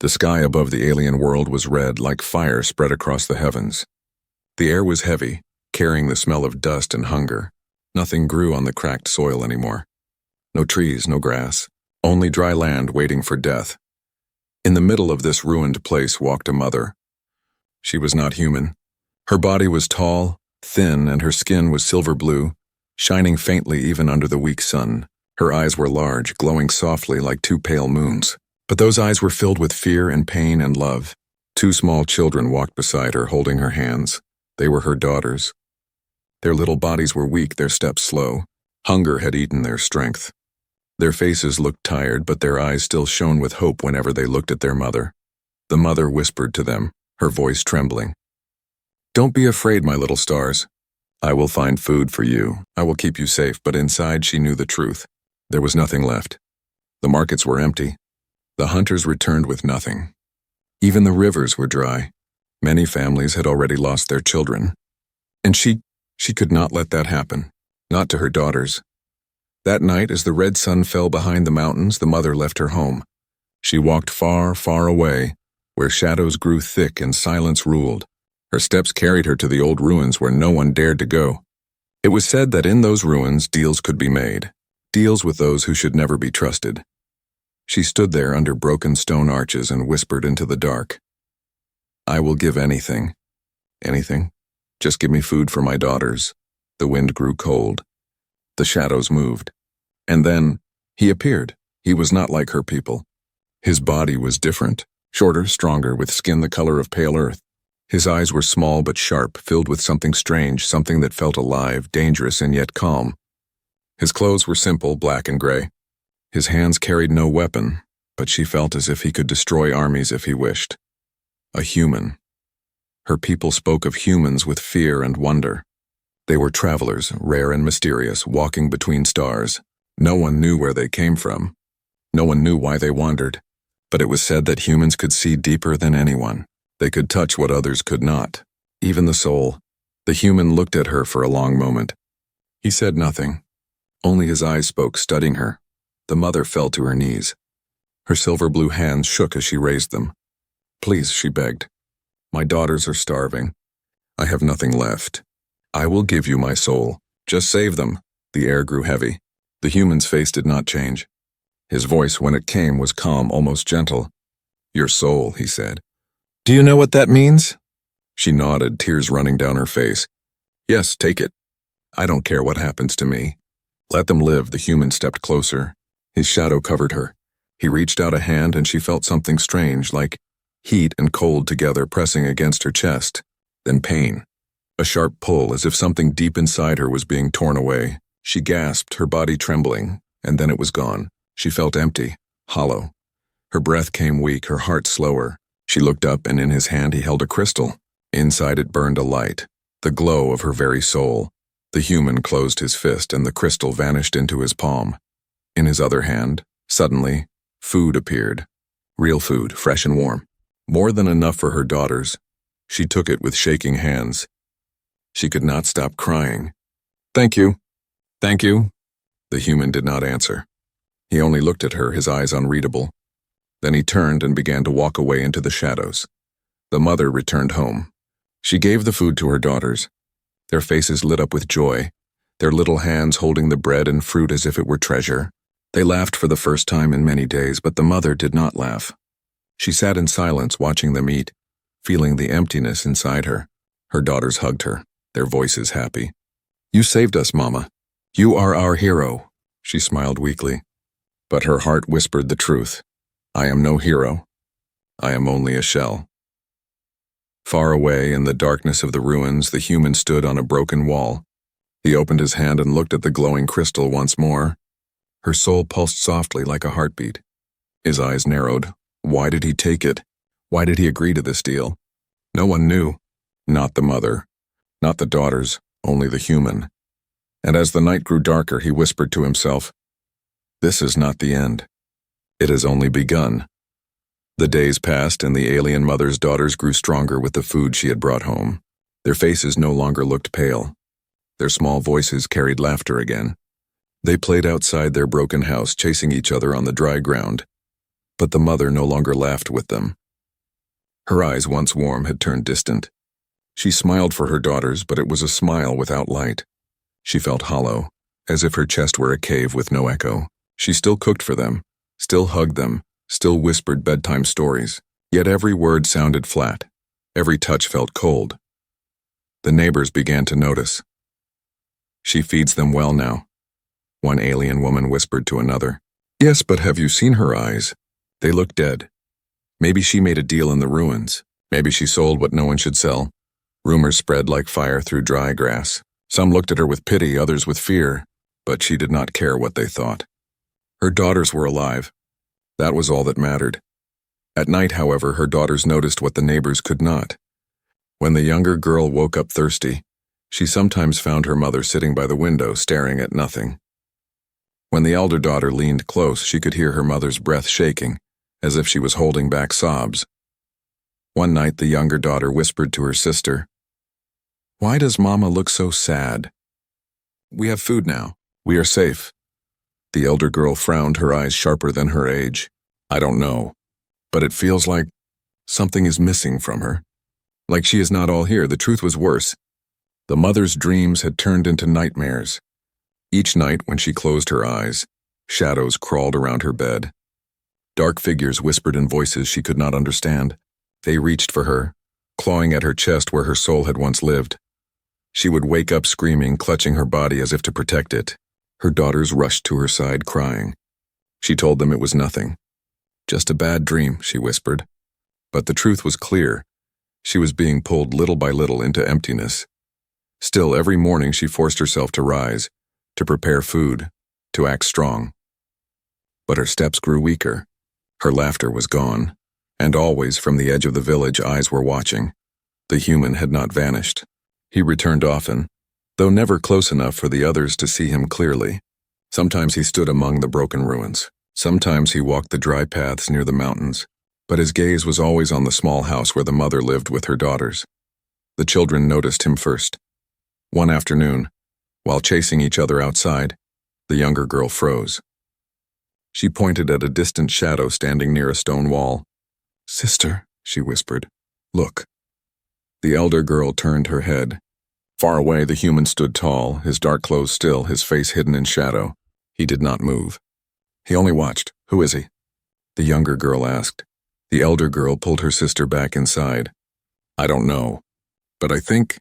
The sky above the alien world was red, like fire spread across the heavens. The air was heavy, carrying the smell of dust and hunger. Nothing grew on the cracked soil anymore. No trees, no grass, only dry land waiting for death. In the middle of this ruined place walked a mother. She was not human. Her body was tall, thin, and her skin was silver blue, shining faintly even under the weak sun. Her eyes were large, glowing softly like two pale moons. But those eyes were filled with fear and pain and love. Two small children walked beside her, holding her hands. They were her daughters. Their little bodies were weak, their steps slow. Hunger had eaten their strength. Their faces looked tired, but their eyes still shone with hope whenever they looked at their mother. The mother whispered to them, her voice trembling. "Don't be afraid, my little stars. I will find food for you. I will keep you safe." But inside she knew the truth. There was nothing left. The markets were empty. The hunters returned with nothing. Even the rivers were dry. Many families had already lost their children. And she could not let that happen, not to her daughters. That night, as the red sun fell behind the mountains, the mother left her home. She walked far, far away, where shadows grew thick and silence ruled. Her steps carried her to the old ruins where no one dared to go. It was said that in those ruins deals could be made, deals with those who should never be trusted. She stood there under broken stone arches and whispered into the dark. "I will give anything. Anything. Just give me food for my daughters." The wind grew cold. The shadows moved. And then, he appeared. He was not like her people. His body was different, shorter, stronger, with skin the color of pale earth. His eyes were small but sharp, filled with something strange, something that felt alive, dangerous, and yet calm. His clothes were simple, black and gray. His hands carried no weapon, but she felt as if he could destroy armies if he wished. A human. Her people spoke of humans with fear and wonder. They were travelers, rare and mysterious, walking between stars. No one knew where they came from. No one knew why they wandered. But it was said that humans could see deeper than anyone. They could touch what others could not, even the soul. The human looked at her for a long moment. He said nothing. Only his eyes spoke, studying her. The mother fell to her knees. Her silver blue hands shook as she raised them. "Please," she begged. "My daughters are starving. I have nothing left. I will give you my soul. Just save them." The air grew heavy. The human's face did not change. His voice, when it came, was calm, almost gentle. "Your soul," he said. "Do you know what that means?" She nodded, tears running down her face. "Yes, take it. I don't care what happens to me. Let them live." The human stepped closer. His shadow covered her. He reached out a hand and she felt something strange, like heat and cold together pressing against her chest. Then pain. A sharp pull, as if something deep inside her was being torn away. She gasped, her body trembling, and then it was gone. She felt empty, hollow. Her breath came weak, her heart slower. She looked up, and in his hand he held a crystal. Inside it burned a light, the glow of her very soul. The human closed his fist, and the crystal vanished into his palm. In his other hand, suddenly, food appeared. Real food, fresh and warm. More than enough for her daughters. She took it with shaking hands. She could not stop crying. "Thank you. Thank you." The human did not answer. He only looked at her, his eyes unreadable. Then he turned and began to walk away into the shadows. The mother returned home. She gave the food to her daughters. Their faces lit up with joy, their little hands holding the bread and fruit as if it were treasure. They laughed for the first time in many days, but the mother did not laugh. She sat in silence watching them eat, feeling the emptiness inside her. Her daughters hugged her, their voices happy. "You saved us, Mama. You are our hero." She smiled weakly. But her heart whispered the truth. "I am no hero. I am only a shell." Far away in the darkness of the ruins, the human stood on a broken wall. He opened his hand and looked at the glowing crystal once more. Her soul pulsed softly like a heartbeat. His eyes narrowed. Why did he take it? Why did he agree to this deal? No one knew. Not the mother. Not the daughters. Only the human. And as the night grew darker, he whispered to himself, "This is not the end. It has only begun." The days passed, and the alien mother's daughters grew stronger with the food she had brought home. Their faces no longer looked pale. Their small voices carried laughter again. They played outside their broken house, chasing each other on the dry ground. But the mother no longer laughed with them. Her eyes, once warm, had turned distant. She smiled for her daughters, but it was a smile without light. She felt hollow, as if her chest were a cave with no echo. She still cooked for them, still hugged them, still whispered bedtime stories. Yet every word sounded flat. Every touch felt cold. The neighbors began to notice. "She feeds them well now," one alien woman whispered to another. "Yes, but have you seen her eyes? They look dead. Maybe she made a deal in the ruins. Maybe she sold what no one should sell." Rumors spread like fire through dry grass. Some looked at her with pity, others with fear, but she did not care what they thought. Her daughters were alive. That was all that mattered. At night, however, her daughters noticed what the neighbors could not. When the younger girl woke up thirsty, she sometimes found her mother sitting by the window staring at nothing. When the elder daughter leaned close, she could hear her mother's breath shaking, as if she was holding back sobs. One night, the younger daughter whispered to her sister, "Why does Mama look so sad? We have food now. We are safe." The elder girl frowned, her eyes sharper than her age. "I don't know, but it feels like something is missing from her. Like she is not all here." The truth was worse. The mother's dreams had turned into nightmares. Each night, when she closed her eyes, shadows crawled around her bed. Dark figures whispered in voices she could not understand. They reached for her, clawing at her chest where her soul had once lived. She would wake up screaming, clutching her body as if to protect it. Her daughters rushed to her side, crying. She told them it was nothing. "Just a bad dream," she whispered. But the truth was clear. She was being pulled little by little into emptiness. Still, every morning she forced herself to rise, to prepare food, to act strong. But her steps grew weaker. Her laughter was gone. And always, from the edge of the village, eyes were watching. The human had not vanished. He returned often, though never close enough for the others to see him clearly. Sometimes he stood among the broken ruins. Sometimes he walked the dry paths near the mountains. But his gaze was always on the small house where the mother lived with her daughters. The children noticed him first. One afternoon, while chasing each other outside, the younger girl froze. She pointed at a distant shadow standing near a stone wall. "Sister," she whispered, "look." The elder girl turned her head. Far away, the human stood tall, his dark clothes still, his face hidden in shadow. He did not move. He only watched. "Who is he?" the younger girl asked. The elder girl pulled her sister back inside. "I don't know, but I think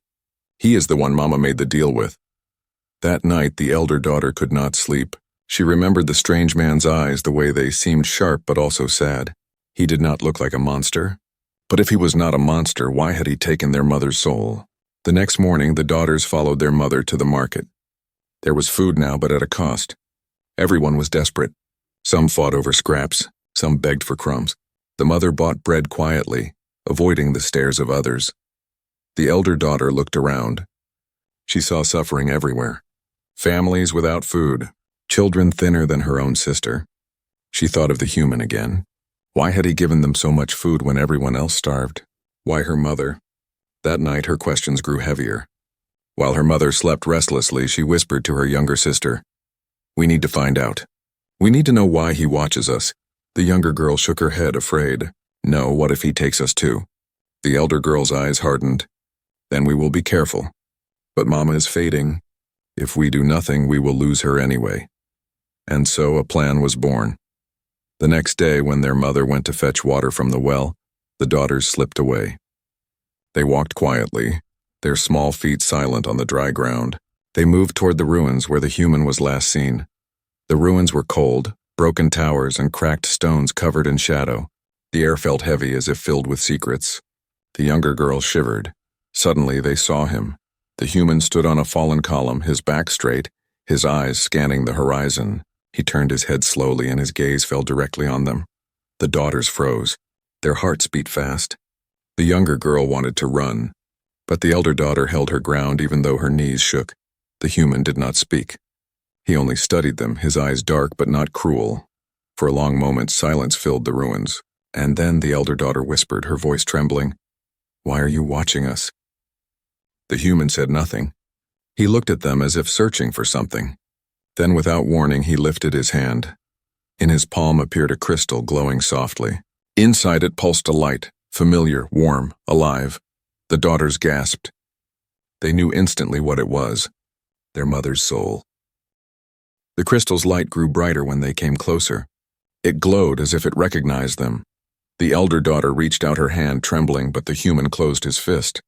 he is the one Mama made the deal with." That night, the elder daughter could not sleep. She remembered the strange man's eyes, the way they seemed sharp but also sad. He did not look like a monster. But if he was not a monster, why had he taken their mother's soul? The next morning, the daughters followed their mother to the market. There was food now, but at a cost. Everyone was desperate. Some fought over scraps, some begged for crumbs. The mother bought bread quietly, avoiding the stares of others. The elder daughter looked around. She saw suffering everywhere. Families without food, children thinner than her own sister. She thought of the human again. Why had he given them so much food when everyone else starved? Why her mother? That night, her questions grew heavier. While her mother slept restlessly, she whispered to her younger sister, "We need to find out. We need to know why he watches us." The younger girl shook her head, afraid. "No, what if he takes us too?" The elder girl's eyes hardened. "Then we will be careful. But Mama is fading. If we do nothing, we will lose her anyway." And so a plan was born. The next day, when their mother went to fetch water from the well, the daughters slipped away. They walked quietly, their small feet silent on the dry ground. They moved toward the ruins where the human was last seen. The ruins were cold, broken towers and cracked stones covered in shadow. The air felt heavy as if filled with secrets. The younger girl shivered. Suddenly they saw him. The human stood on a fallen column, his back straight, his eyes scanning the horizon. He turned his head slowly and his gaze fell directly on them. The daughters froze. Their hearts beat fast. The younger girl wanted to run, but the elder daughter held her ground even though her knees shook. The human did not speak. He only studied them, his eyes dark but not cruel. For a long moment, silence filled the ruins, and then the elder daughter whispered, her voice trembling, "Why are you watching us?" The human said nothing. He looked at them as if searching for something. Then, without warning, he lifted his hand. In his palm appeared a crystal glowing softly. Inside it pulsed a light, familiar, warm, alive. The daughters gasped. They knew instantly what it was. Their mother's soul. The crystal's light grew brighter when they came closer. It glowed as if it recognized them. The elder daughter reached out her hand, trembling, but the human closed his fist.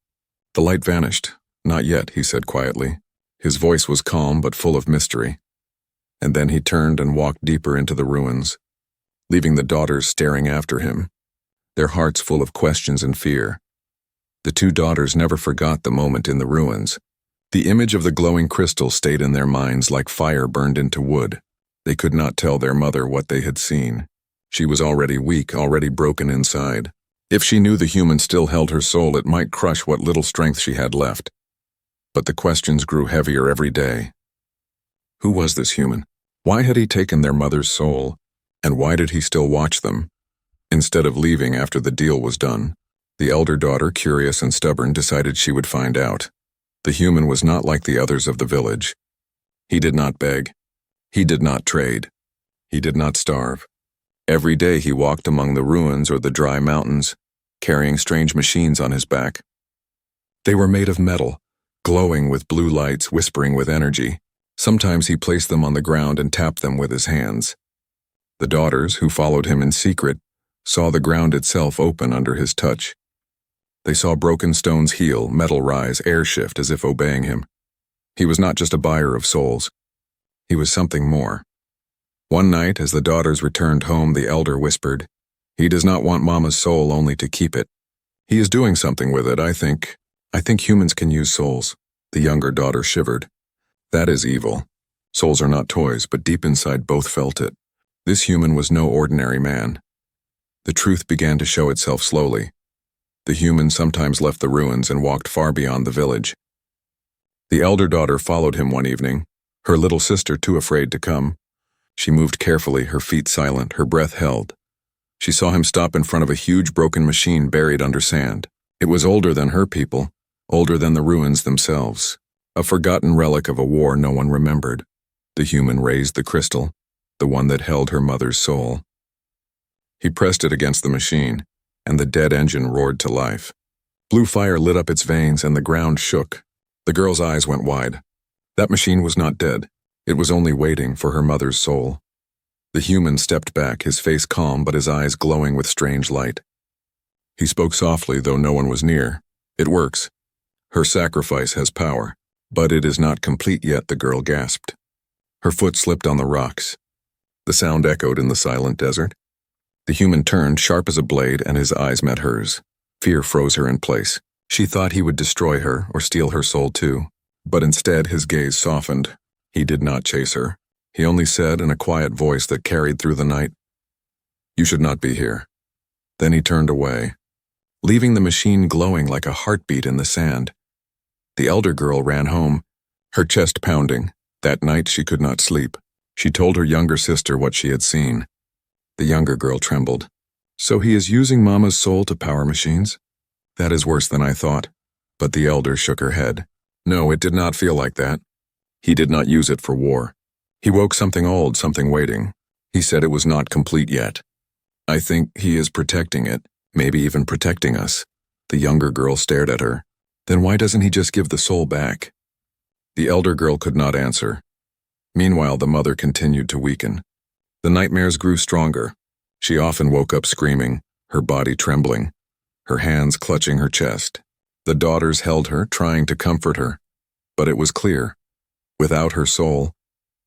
The light vanished. Not yet, he said quietly. His voice was calm but full of mystery. And then he turned and walked deeper into the ruins, leaving the daughters staring after him, their hearts full of questions and fear. The two daughters never forgot the moment in the ruins. The image of the glowing crystal stayed in their minds like fire burned into wood. They could not tell their mother what they had seen. She was already weak, already broken inside. If she knew the human still held her soul, it might crush what little strength she had left. But the questions grew heavier every day. Who was this human? Why had he taken their mother's soul? And why did he still watch them? Instead of leaving after the deal was done, the elder daughter, curious and stubborn, decided she would find out. The human was not like the others of the village. He did not beg. He did not trade. He did not starve. Every day he walked among the ruins or the dry mountains, carrying strange machines on his back. They were made of metal, glowing with blue lights, whispering with energy. Sometimes he placed them on the ground and tapped them with his hands. The daughters, who followed him in secret, saw the ground itself open under his touch. They saw broken stones heal, metal rise, air shift as if obeying him. He was not just a buyer of souls. He was something more. One night, as the daughters returned home, the elder whispered, "He does not want Mama's soul only to keep it. He is doing something with it, I think. I think humans can use souls." The younger daughter shivered. "That is evil. Souls are not toys," but deep inside both felt it. This human was no ordinary man. The truth began to show itself slowly. The human sometimes left the ruins and walked far beyond the village. The elder daughter followed him one evening, her little sister too afraid to come. She moved carefully, her feet silent, her breath held. She saw him stop in front of a huge broken machine buried under sand. It was older than her people, older than the ruins themselves. A forgotten relic of a war no one remembered. The human raised the crystal, the one that held her mother's soul. He pressed it against the machine, and the dead engine roared to life. Blue fire lit up its veins, and the ground shook. The girl's eyes went wide. That machine was not dead. It was only waiting for her mother's soul. The human stepped back, his face calm but his eyes glowing with strange light. He spoke softly, though no one was near. "It works. Her sacrifice has power. But it is not complete yet," the girl gasped. Her foot slipped on the rocks. The sound echoed in the silent desert. The human turned, sharp as a blade, and his eyes met hers. Fear froze her in place. She thought he would destroy her or steal her soul too. But instead his gaze softened. He did not chase her. He only said in a quiet voice that carried through the night, "You should not be here." Then he turned away, leaving the machine glowing like a heartbeat in the sand. The elder girl ran home, her chest pounding. That night she could not sleep. She told her younger sister what she had seen. The younger girl trembled. "So he is using Mama's soul to power machines? That is worse than I thought." But the elder shook her head. "No, it did not feel like that. He did not use it for war. He woke something old, something waiting. He said it was not complete yet. I think he is protecting it, maybe even protecting us." The younger girl stared at her. "Then why doesn't he just give the soul back?" The elder girl could not answer. Meanwhile, the mother continued to weaken. The nightmares grew stronger. She often woke up screaming, her body trembling, her hands clutching her chest. The daughters held her, trying to comfort her. But it was clear. Without her soul,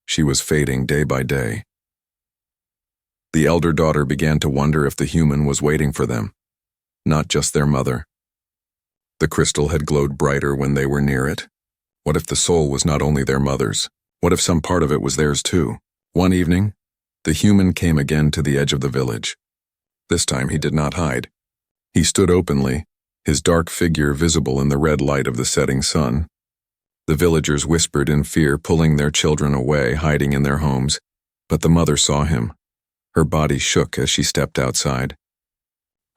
she was fading day by day. The elder daughter began to wonder if the human was waiting for them, not just their mother. The crystal had glowed brighter when they were near it. What if the soul was not only their mother's? What if some part of it was theirs too? One evening, the human came again to the edge of the village. This time he did not hide. He stood openly, his dark figure visible in the red light of the setting sun. The villagers whispered in fear, pulling their children away, hiding in their homes. But the mother saw him. Her body shook as she stepped outside.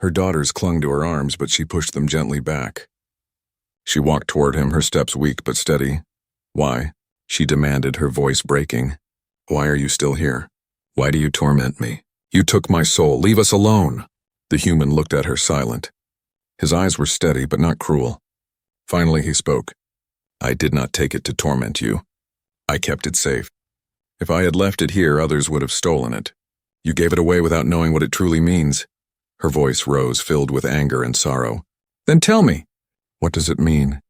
Her daughters clung to her arms, but she pushed them gently back. She walked toward him, her steps weak but steady. "Why?" she demanded, her voice breaking. "Why are you still here? Why do you torment me? You took my soul. Leave us alone. The human looked at her silent. His eyes were steady but not cruel. Finally he spoke. I did not take it to torment you. I kept it safe. If I had left it here, others would have stolen it. You gave it away without knowing what it truly means. Her voice rose, filled with anger and sorrow. Then tell me. What does it mean?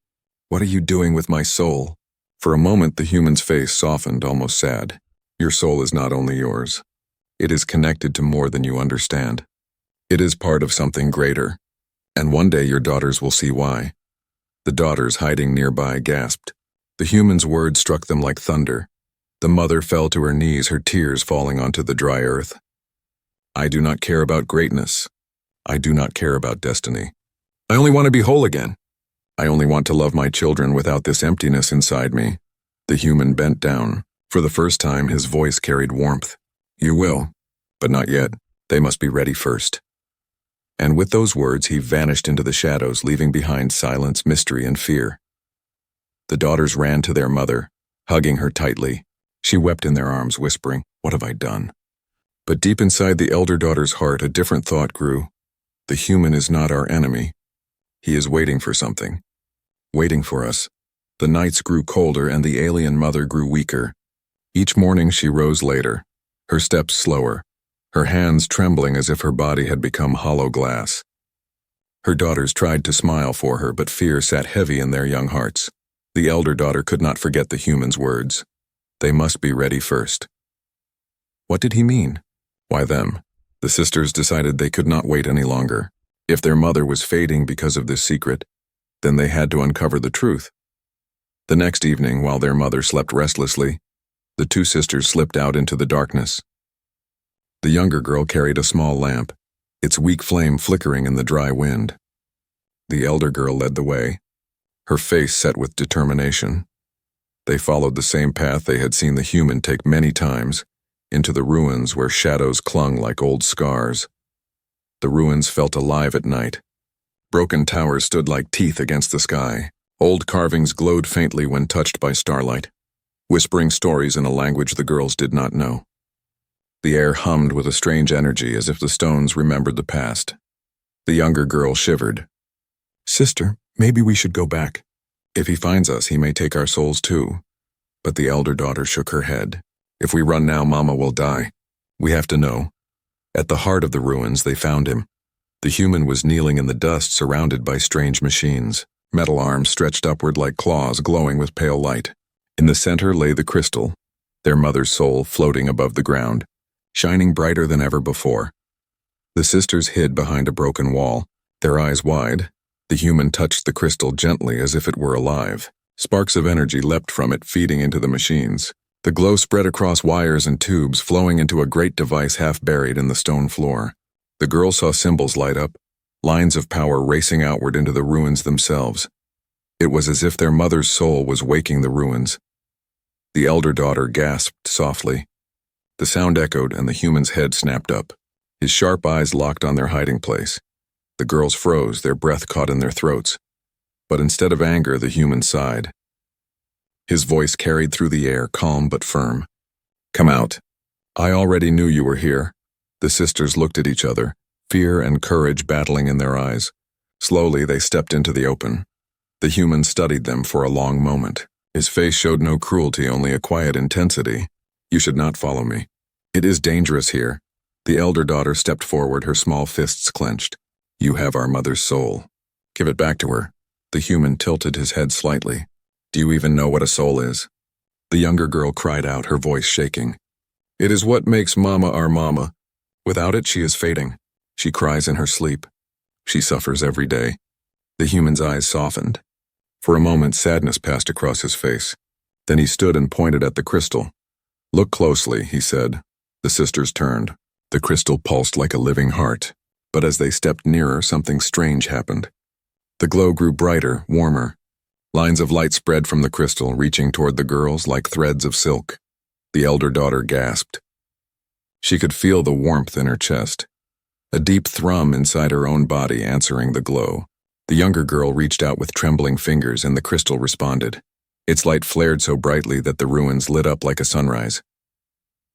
What are you doing with my soul? For a moment the human's face softened, almost sad. Your soul is not only yours. It is connected to more than you understand. It is part of something greater. And one day your daughters will see why. The daughters hiding nearby gasped. The human's words struck them like thunder. The mother fell to her knees, her tears falling onto the dry earth. I do not care about greatness. I do not care about destiny. I only want to be whole again. I only want to love my children without this emptiness inside me. The human bent down. For the first time, his voice carried warmth. You will, but not yet. They must be ready first. And with those words, he vanished into the shadows, leaving behind silence, mystery, and fear. The daughters ran to their mother, hugging her tightly. She wept in their arms, whispering, What have I done? But deep inside the elder daughter's heart, a different thought grew. The human is not our enemy. He is waiting for something. Waiting for us. The nights grew colder and the alien mother grew weaker. Each morning she rose later, her steps slower, her hands trembling as if her body had become hollow glass. Her daughters tried to smile for her, but fear sat heavy in their young hearts. The elder daughter could not forget the human's words. They must be ready first. What did he mean? Why them? The sisters decided they could not wait any longer. If their mother was fading because of this secret, then they had to uncover the truth. The next evening, while their mother slept restlessly, the two sisters slipped out into the darkness. The younger girl carried a small lamp, its weak flame flickering in the dry wind. The elder girl led the way, her face set with determination. They followed the same path they had seen the human take many times, into the ruins where shadows clung like old scars. The ruins felt alive at night. Broken towers stood like teeth against the sky. Old carvings glowed faintly when touched by starlight, whispering stories in a language the girls did not know. The air hummed with a strange energy as if the stones remembered the past. The younger girl shivered. Sister, maybe we should go back. If he finds us, he may take our souls too. But the elder daughter shook her head. If we run now, Mama will die. We have to know. At the heart of the ruins, they found him. The human was kneeling in the dust, surrounded by strange machines. Metal arms stretched upward like claws, glowing with pale light. In the center lay the crystal, their mother's soul floating above the ground, shining brighter than ever before. The sisters hid behind a broken wall, their eyes wide. The human touched the crystal gently as if it were alive. Sparks of energy leapt from it, feeding into the machines. The glow spread across wires and tubes, flowing into a great device half buried in the stone floor. The girl saw symbols light up, lines of power racing outward into the ruins themselves. It was as if their mother's soul was waking the ruins. The elder daughter gasped softly. The sound echoed and the human's head snapped up. His sharp eyes locked on their hiding place. The girls froze, their breath caught in their throats. But instead of anger, the human sighed. His voice carried through the air, calm but firm. Come out. I already knew you were here. The sisters looked at each other, fear and courage battling in their eyes. Slowly, they stepped into the open. The human studied them for a long moment. His face showed no cruelty, only a quiet intensity. You should not follow me. It is dangerous here. The elder daughter stepped forward, her small fists clenched. You have our mother's soul. Give it back to her. The human tilted his head slightly. Do you even know what a soul is? The younger girl cried out, her voice shaking. It is what makes Mama our Mama. Without it, she is fading. She cries in her sleep. She suffers every day. The human's eyes softened. For a moment, sadness passed across his face. Then he stood and pointed at the crystal. Look closely, he said. The sisters turned. The crystal pulsed like a living heart. But as they stepped nearer, something strange happened. The glow grew brighter, warmer. Lines of light spread from the crystal, reaching toward the girls like threads of silk. The elder daughter gasped. She could feel the warmth in her chest, a deep thrum inside her own body answering the glow. The younger girl reached out with trembling fingers and the crystal responded. Its light flared so brightly that the ruins lit up like a sunrise.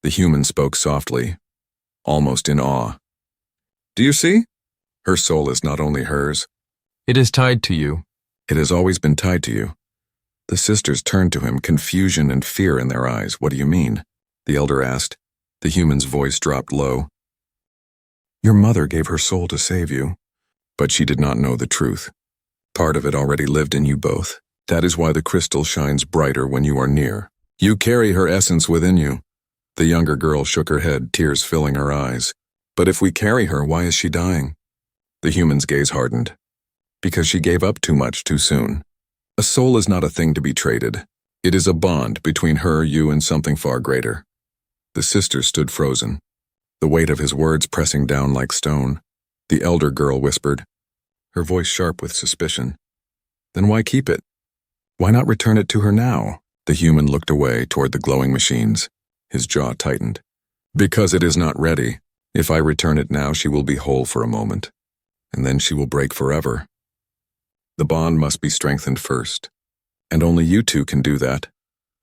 The human spoke softly, almost in awe. Do you see? Her soul is not only hers. It is tied to you. It has always been tied to you. The sisters turned to him, confusion and fear in their eyes. What do you mean? The elder asked. The human's voice dropped low. Your mother gave her soul to save you, but she did not know the truth. Part of it already lived in you both. That is why the crystal shines brighter when you are near. You carry her essence within you. The younger girl shook her head, tears filling her eyes. But if we carry her, why is she dying? The human's gaze hardened. Because she gave up too much too soon. A soul is not a thing to be traded. It is a bond between her, you, and something far greater. The sisters stood frozen, the weight of his words pressing down like stone. The elder girl whispered, her voice sharp with suspicion. Then why keep it? Why not return it to her now? The human looked away toward the glowing machines. His jaw tightened. Because it is not ready. If I return it now, she will be whole for a moment, and then she will break forever. The bond must be strengthened first, and only you two can do that.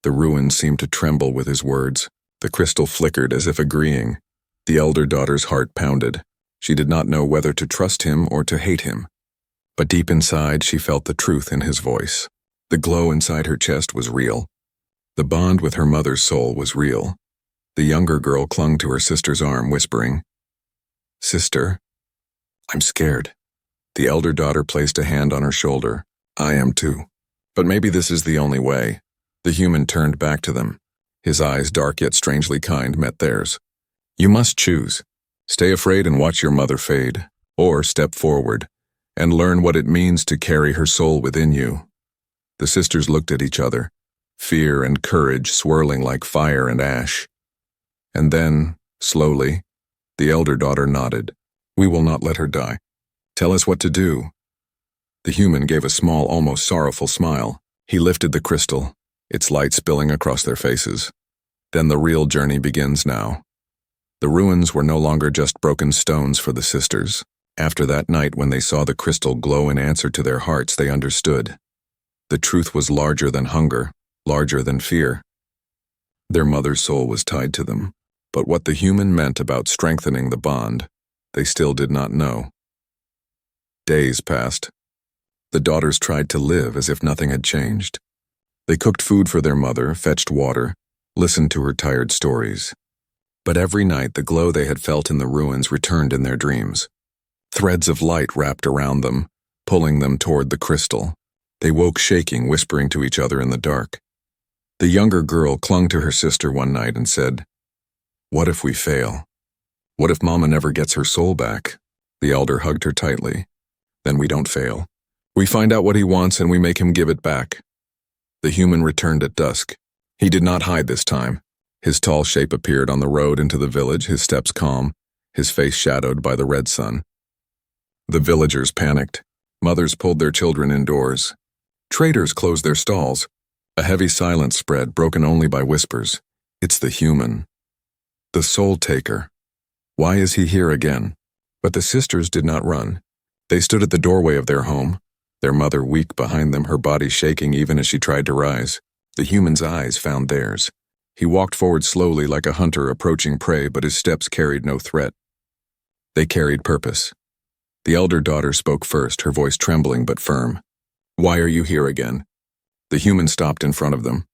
The ruins seemed to tremble with his words. The crystal flickered as if agreeing. The elder daughter's heart pounded. She did not know whether to trust him or to hate him. But deep inside, she felt the truth in his voice. The glow inside her chest was real. The bond with her mother's soul was real. The younger girl clung to her sister's arm, whispering, Sister, I'm scared. The elder daughter placed a hand on her shoulder. I am too. But maybe this is the only way. The human turned back to them. His eyes, dark yet strangely kind, met theirs. You must choose. Stay afraid and watch your mother fade, or step forward and learn what it means to carry her soul within you. The sisters looked at each other, fear and courage swirling like fire and ash. And then, slowly, the elder daughter nodded. We will not let her die. Tell us what to do. The human gave a small, almost sorrowful smile. He lifted the crystal, its light spilling across their faces. Then the real journey begins now. The ruins were no longer just broken stones for the sisters. After that night when they saw the crystal glow in answer to their hearts, they understood. The truth was larger than hunger, larger than fear. Their mother's soul was tied to them, but what the human meant about strengthening the bond, they still did not know. Days passed. The daughters tried to live as if nothing had changed. They cooked food for their mother, fetched water, listened to her tired stories. But every night the glow they had felt in the ruins returned in their dreams. Threads of light wrapped around them, pulling them toward the crystal. They woke shaking, whispering to each other in the dark. The younger girl clung to her sister one night and said, What if we fail? What if Mama never gets her soul back? The elder hugged her tightly. Then we don't fail. We find out what he wants and we make him give it back. The human returned at dusk. He did not hide this time. His tall shape appeared on the road into the village, his steps calm, his face shadowed by the red sun. The villagers panicked. Mothers pulled their children indoors. Traders closed their stalls. A heavy silence spread, broken only by whispers. It's the human. The soul taker. Why is he here again? But the sisters did not run. They stood at the doorway of their home, their mother weak behind them, her body shaking even as she tried to rise. The human's eyes found theirs. He walked forward slowly like a hunter approaching prey, but his steps carried no threat. They carried purpose. The elder daughter spoke first, her voice trembling but firm. Why are you here again? The human stopped in front of them.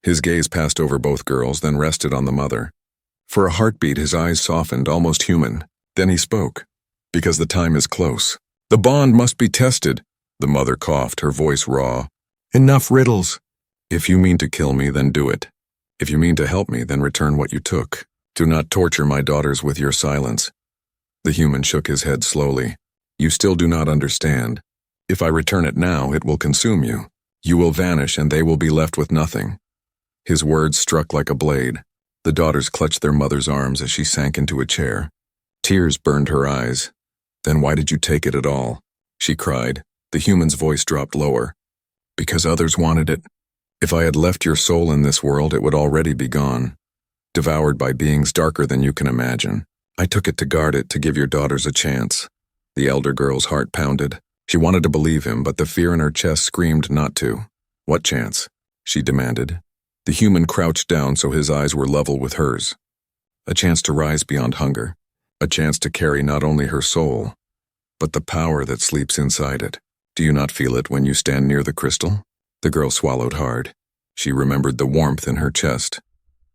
His gaze passed over both girls, then rested on the mother. For a heartbeat, his eyes softened, almost human. Then he spoke. Because the time is close. The bond must be tested. The mother coughed, her voice raw. Enough riddles. If you mean to kill me, then do it. If you mean to help me, then return what you took. Do not torture my daughters with your silence. The human shook his head slowly. You still do not understand. If I return it now, it will consume you. You will vanish and they will be left with nothing. His words struck like a blade. The daughters clutched their mother's arms as she sank into a chair. Tears burned her eyes. Then why did you take it at all? She cried. The human's voice dropped lower. Because others wanted it. If I had left your soul in this world, it would already be gone. Devoured by beings darker than you can imagine. I took it to guard it, to give your daughters a chance. The elder girl's heart pounded. She wanted to believe him, but the fear in her chest screamed not to. What chance? She demanded. The human crouched down so his eyes were level with hers. a chance to rise beyond hunger, a chance to carry not only her soul, but the power that sleeps inside it. Do you not feel it when you stand near the crystal? The girl swallowed hard. She remembered the warmth in her chest,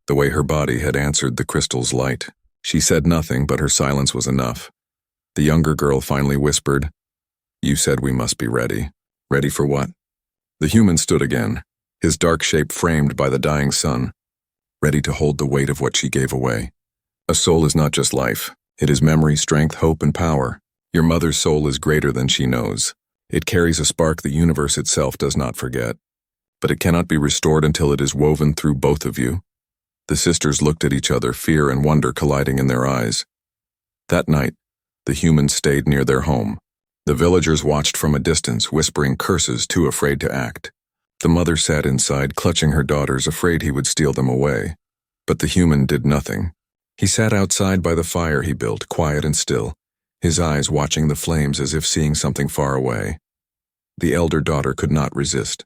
the way her body had answered the crystal's light. She said nothing, but her silence was enough. The younger girl finally whispered, "You said we must be ready." Ready for what? The human stood again, his dark shape framed by the dying sun, ready to hold the weight of what she gave away. A soul is not just life. It is memory, strength, hope, and power. Your mother's soul is greater than she knows. It carries a spark the universe itself does not forget. But it cannot be restored until it is woven through both of you. The sisters looked at each other, fear and wonder colliding in their eyes. That night, the humans stayed near their home. The villagers watched from a distance, whispering curses, too afraid to act. The mother sat inside, clutching her daughters, afraid he would steal them away. But the human did nothing. He sat outside by the fire he built, quiet and still, his eyes watching the flames as if seeing something far away. The elder daughter could not resist.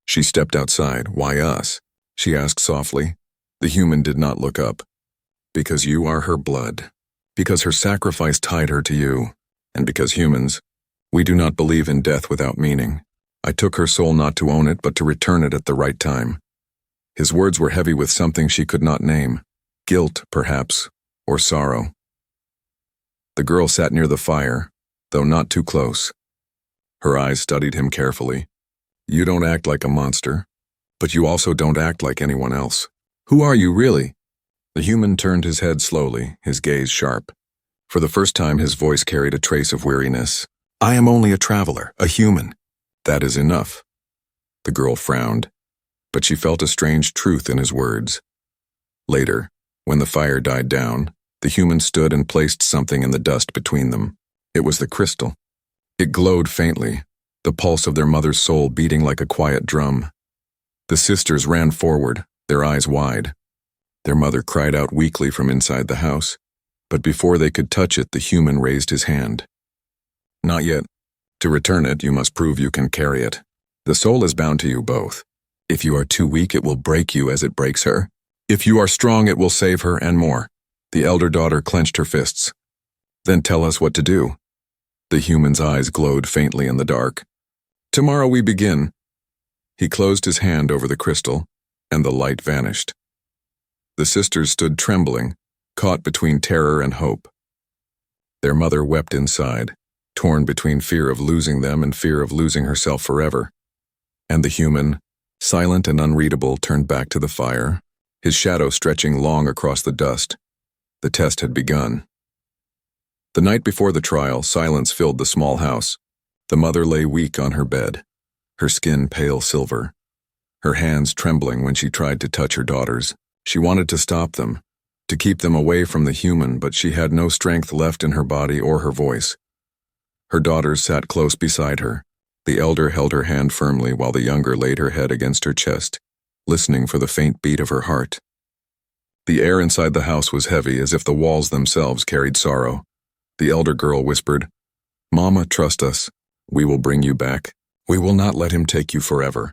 She stepped outside. "Why us?" she asked softly. The human did not look up. "Because you are her blood. Because her sacrifice tied her to you. And because humans, we do not believe in death without meaning. I took her soul not to own it, but to return it at the right time." His words were heavy with something she could not name. Guilt, perhaps, or sorrow. The girl sat near the fire, though not too close. Her eyes studied him carefully. "You don't act like a monster, but you also don't act like anyone else. Who are you, really?" The human turned his head slowly, his gaze sharp. For the first time, his voice carried a trace of weariness. "I am only a traveler, a human. That is enough." The girl frowned, but she felt a strange truth in his words. Later, when the fire died down, the human stood and placed something in the dust between them. It was the crystal. It glowed faintly, the pulse of their mother's soul beating like a quiet drum. The sisters ran forward, their eyes wide. Their mother cried out weakly from inside the house, but before they could touch it, the human raised his hand. "Not yet. To return it, you must prove you can carry it. The soul is bound to you both. If you are too weak, it will break you as it breaks her. If you are strong, it will save her and more." The elder daughter clenched her fists. "Then tell us what to do." The human's eyes glowed faintly in the dark. "Tomorrow we begin." He closed his hand over the crystal, and the light vanished. The sisters stood trembling, caught between terror and hope. Their mother wept inside, torn between fear of losing them and fear of losing herself forever. And the human, silent and unreadable, turned back to the fire, his shadow stretching long across the dust. The test had begun. The night before the trial, silence filled the small house. The mother lay weak on her bed, her skin pale silver, her hands trembling when she tried to touch her daughters. She wanted to stop them, to keep them away from the human, but she had no strength left in her body or her voice. Her daughters sat close beside her. The elder held her hand firmly while the younger laid her head against her chest, listening for the faint beat of her heart. The air inside the house was heavy, as if the walls themselves carried sorrow. The elder girl whispered, "Mama, trust us. We will bring you back. We will not let him take you forever."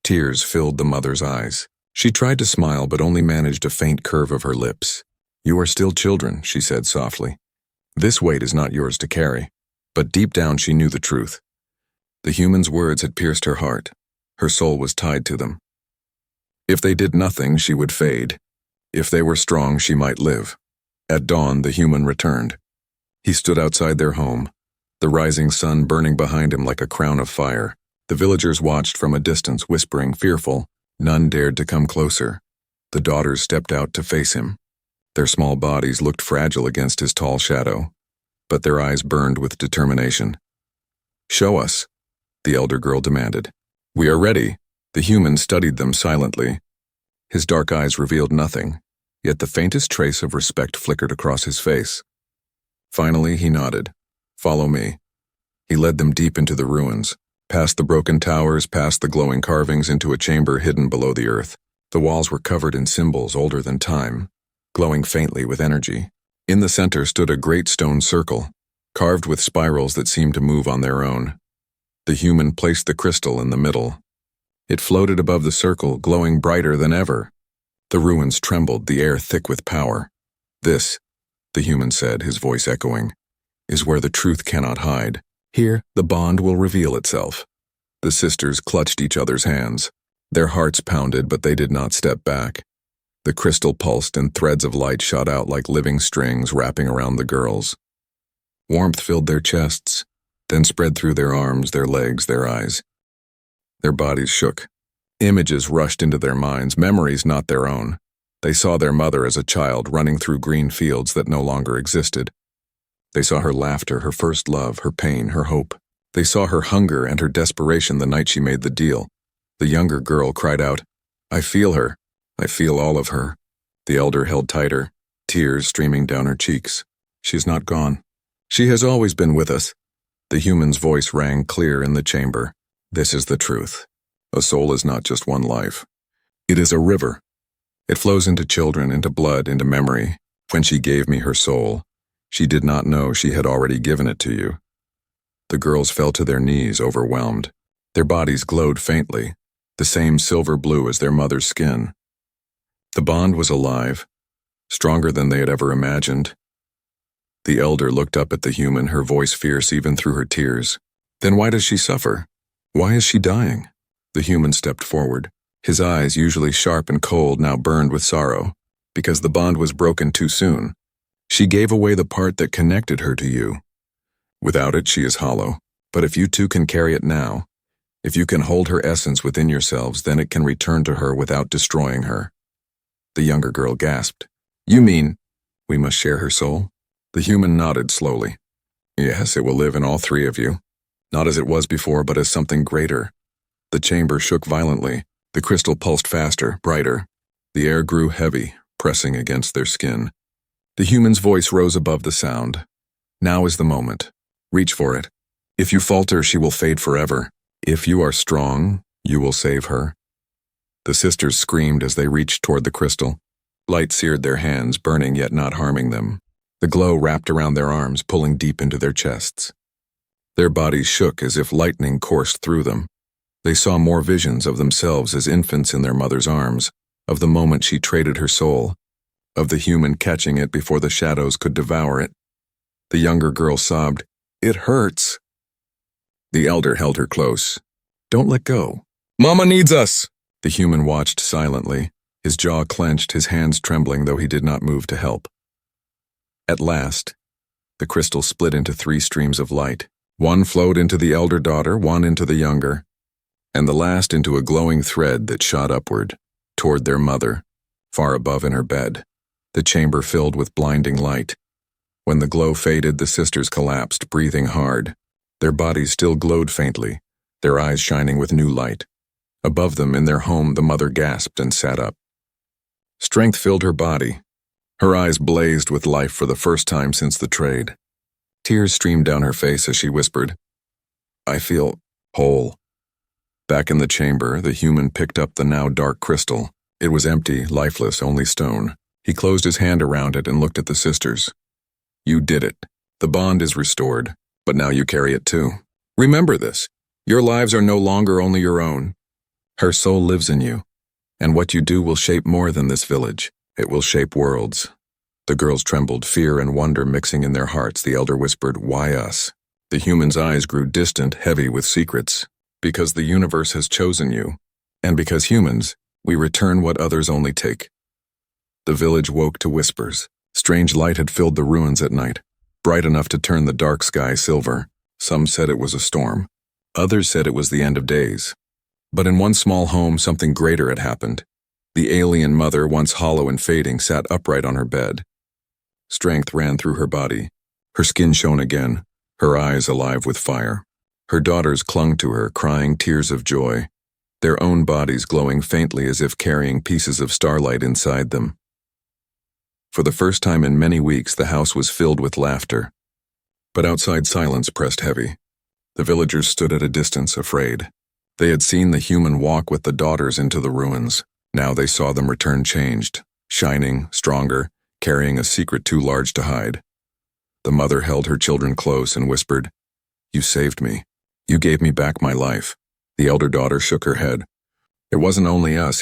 Tears filled the mother's eyes. She tried to smile, but only managed a faint curve of her lips. "You are still children," she said softly. "This weight is not yours to carry." But deep down she knew the truth. The human's words had pierced her heart. Her soul was tied to them. If they did nothing, she would fade. If they were strong, she might live. At dawn, the human returned. He stood outside their home, the rising sun burning behind him like a crown of fire. The villagers watched from a distance, whispering, fearful. None dared to come closer. The daughters stepped out to face him. Their small bodies looked fragile against his tall shadow, but their eyes burned with determination. "Show us," the elder girl demanded. "We are ready." The human studied them silently. His dark eyes revealed nothing, yet the faintest trace of respect flickered across his face. Finally, he nodded. "Follow me." He led them deep into the ruins, past the broken towers, past the glowing carvings, into a chamber hidden below the earth. The walls were covered in symbols older than time, glowing faintly with energy. In the center stood a great stone circle, carved with spirals that seemed to move on their own. The human placed the crystal in the middle. It floated above the circle, glowing brighter than ever. The ruins trembled, the air thick with power. This, the human said, his voice echoing, is where the truth cannot hide. Here, the bond will reveal itself. The sisters clutched each other's hands. Their hearts pounded, but they did not step back. The crystal pulsed and threads of light shot out like living strings wrapping around the girls. Warmth filled their chests, then spread through their arms, their legs, their eyes. Their bodies shook. Images rushed into their minds, memories not their own. They saw their mother as a child running through green fields that no longer existed. They saw her laughter, her first love, her pain, her hope. They saw her hunger and her desperation the night she made the deal. The younger girl cried out, "I feel her. I feel all of her." The elder held tighter, tears streaming down her cheeks. "She's not gone. She has always been with us." The human's voice rang clear in the chamber. "This is the truth. A soul is not just one life. It is a river. It flows into children, into blood, into memory. When she gave me her soul, she did not know she had already given it to you." The girls fell to their knees, overwhelmed. Their bodies glowed faintly, the same silver blue as their mother's skin. The bond was alive, stronger than they had ever imagined. The elder looked up at the human, her voice fierce even through her tears. "Then why does she suffer? Why is she dying?" The human stepped forward. His eyes, usually sharp and cold, now burned with sorrow, because the bond was broken too soon. "She gave away the part that connected her to you. Without it, she is hollow. But if you two can carry it now, if you can hold her essence within yourselves, then it can return to her without destroying her." The younger girl gasped. "You mean we must share her soul?" The human nodded slowly. "Yes, it will live in all three of you. Not as it was before, but as something greater." The chamber shook violently. The crystal pulsed faster, brighter. The air grew heavy, pressing against their skin. The human's voice rose above the sound. "Now is the moment. Reach for it. If you falter, she will fade forever. If you are strong, you will save her." The sisters screamed as they reached toward the crystal. Light seared their hands, burning yet not harming them. The glow wrapped around their arms, pulling deep into their chests. Their bodies shook as if lightning coursed through them. They saw more visions of themselves as infants in their mother's arms, of the moment she traded her soul, of the human catching it before the shadows could devour it. The younger girl sobbed, "It hurts." The elder held her close. "Don't let go. Mama needs us." The human watched silently, his jaw clenched, his hands trembling, though he did not move to help. At last, the crystal split into 3 streams of light. One flowed into the elder daughter, one into the younger, and the last into a glowing thread that shot upward, toward their mother, far above in her bed. The chamber filled with blinding light. When the glow faded, the sisters collapsed, breathing hard. Their bodies still glowed faintly, their eyes shining with new light. Above them, in their home, the mother gasped and sat up. Strength filled her body. Her eyes blazed with life for the first time since the trade. Tears streamed down her face as she whispered, "I feel whole." Back in the chamber, the human picked up the now dark crystal. It was empty, lifeless, only stone. He closed his hand around it and looked at the sisters. "You did it. The bond is restored, but now you carry it too. Remember this. Your lives are no longer only your own. Her soul lives in you, and what you do will shape more than this village. It will shape worlds." The girls trembled, fear and wonder mixing in their hearts. The elder whispered, "Why us?" The human's eyes grew distant, heavy with secrets. "Because the universe has chosen you, and because humans, we return what others only take." The village woke to whispers. Strange light had filled the ruins at night, bright enough to turn the dark sky silver. Some said it was a storm. Others said it was the end of days. But in one small home, something greater had happened. The alien mother, once hollow and fading, sat upright on her bed. Strength ran through her body. Her skin shone again, her eyes alive with fire. Her daughters clung to her, crying tears of joy, their own bodies glowing faintly as if carrying pieces of starlight inside them. For the first time in many weeks, the house was filled with laughter. But outside, silence pressed heavy. The villagers stood at a distance, afraid. They had seen the human walk with the daughters into the ruins. Now they saw them return changed, shining, stronger, carrying a secret too large to hide. The mother held her children close and whispered, "You saved me. You gave me back my life." The elder daughter shook her head. "It wasn't only us,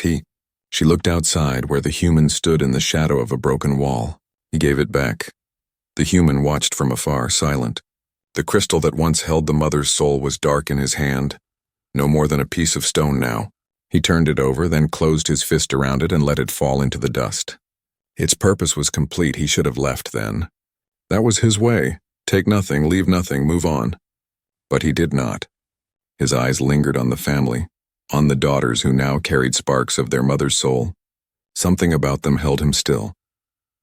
She looked outside where the human stood in the shadow of a broken wall. He gave it back. The human watched from afar, silent. The crystal that once held the mother's soul was dark in his hand, no more than a piece of stone now. He turned it over, then closed his fist around it and let it fall into the dust. Its purpose was complete. He should have left then. That was his way. Take nothing, leave nothing, move on. But he did not. His eyes lingered on the family, on the daughters who now carried sparks of their mother's soul. Something about them held him still.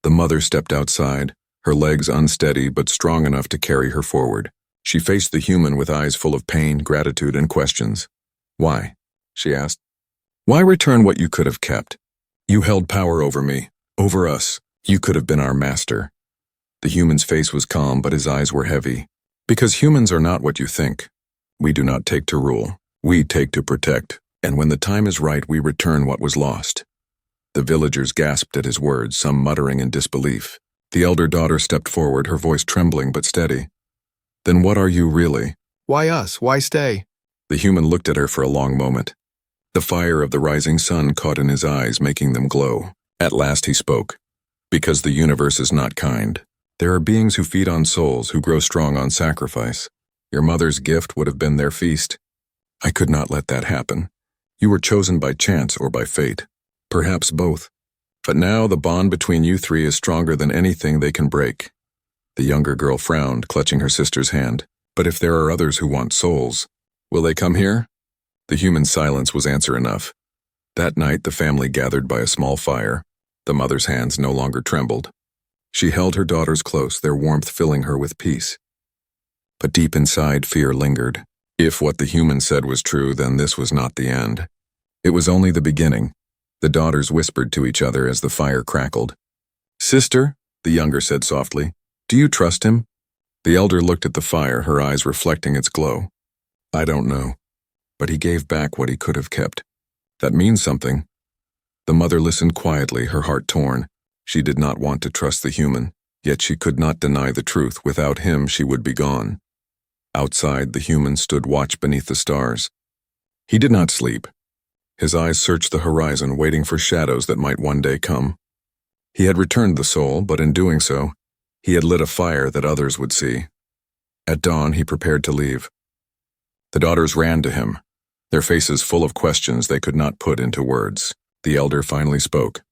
The mother stepped outside, her legs unsteady but strong enough to carry her forward. She faced the human with eyes full of pain, gratitude, and questions. "Why?" she asked. "Why return what you could have kept? You held power over me, over us. You could have been our master." The human's face was calm, but his eyes were heavy. "Because humans are not what you think. We do not take to rule. We take to protect, and when the time is right, we return what was lost." The villagers gasped at his words, some muttering in disbelief. The elder daughter stepped forward, her voice trembling but steady. "Then what are you really?" Why us? Why stay? The human looked at her for a long moment. The fire of the rising sun caught in his eyes, making them glow. At last he spoke. "Because the universe is not kind. There are beings who feed on souls, who grow strong on sacrifice. Your mother's gift would have been their feast. I could not let that happen. You were chosen by chance or by fate. Perhaps both. But now the bond between you three is stronger than anything they can break." The younger girl frowned, clutching her sister's hand. "But if there are others who want souls, will they come here?" The human silence was answer enough. That night the family gathered by a small fire. The mother's hands no longer trembled. She held her daughters close, their warmth filling her with peace. But deep inside, fear lingered. If what the human said was true, then this was not the end. It was only the beginning. The daughters whispered to each other as the fire crackled. "Sister," the younger said softly, "do you trust him?" The elder looked at the fire, her eyes reflecting its glow. "I don't know. But he gave back what he could have kept. That means something." The mother listened quietly, her heart torn. She did not want to trust the human, yet she could not deny the truth. Without him, she would be gone. Outside, the human stood watch beneath the stars. He did not sleep. His eyes searched the horizon, waiting for shadows that might one day come. He had returned the soul, but in doing so, he had lit a fire that others would see. At dawn, he prepared to leave. The daughters ran to him, their faces full of questions they could not put into words. The elder finally spoke.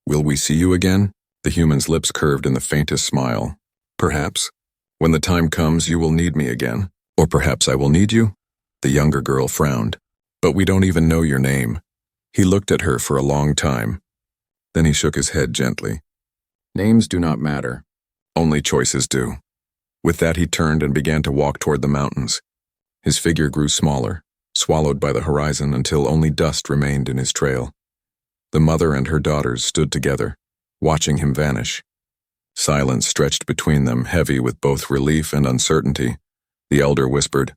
"Will we see you again?" The human's lips curved in the faintest smile. "Perhaps. When the time comes, you will need me again. Or perhaps I will need you?" The younger girl frowned. "But we don't even know your name." He looked at her for a long time. Then he shook his head gently. "Names do not matter. Only choices do." With that he turned and began to walk toward the mountains. His figure grew smaller, swallowed by the horizon until only dust remained in his trail. The mother and her daughters stood together, watching him vanish. Silence stretched between them, heavy with both relief and uncertainty. The elder whispered,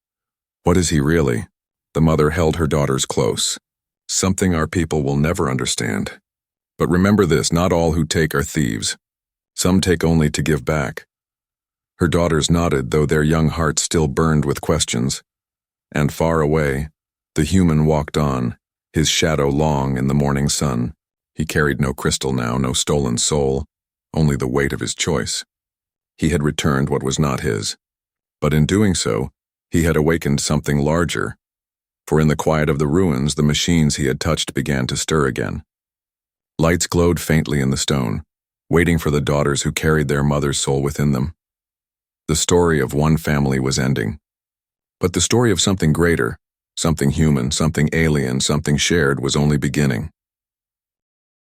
"What is he really?" The mother held her daughters close. "Something our people will never understand. But remember this, not all who take are thieves. Some take only to give back." Her daughters nodded, though their young hearts still burned with questions. And far away, the human walked on, his shadow long in the morning sun. He carried no crystal now, no stolen soul, only the weight of his choice. He had returned what was not his. But in doing so, he had awakened something larger. For in the quiet of the ruins, the machines he had touched began to stir again. Lights glowed faintly in the stone, waiting for the daughters who carried their mother's soul within them. The story of one family was ending. But the story of something greater, something human, something alien, something shared was only beginning.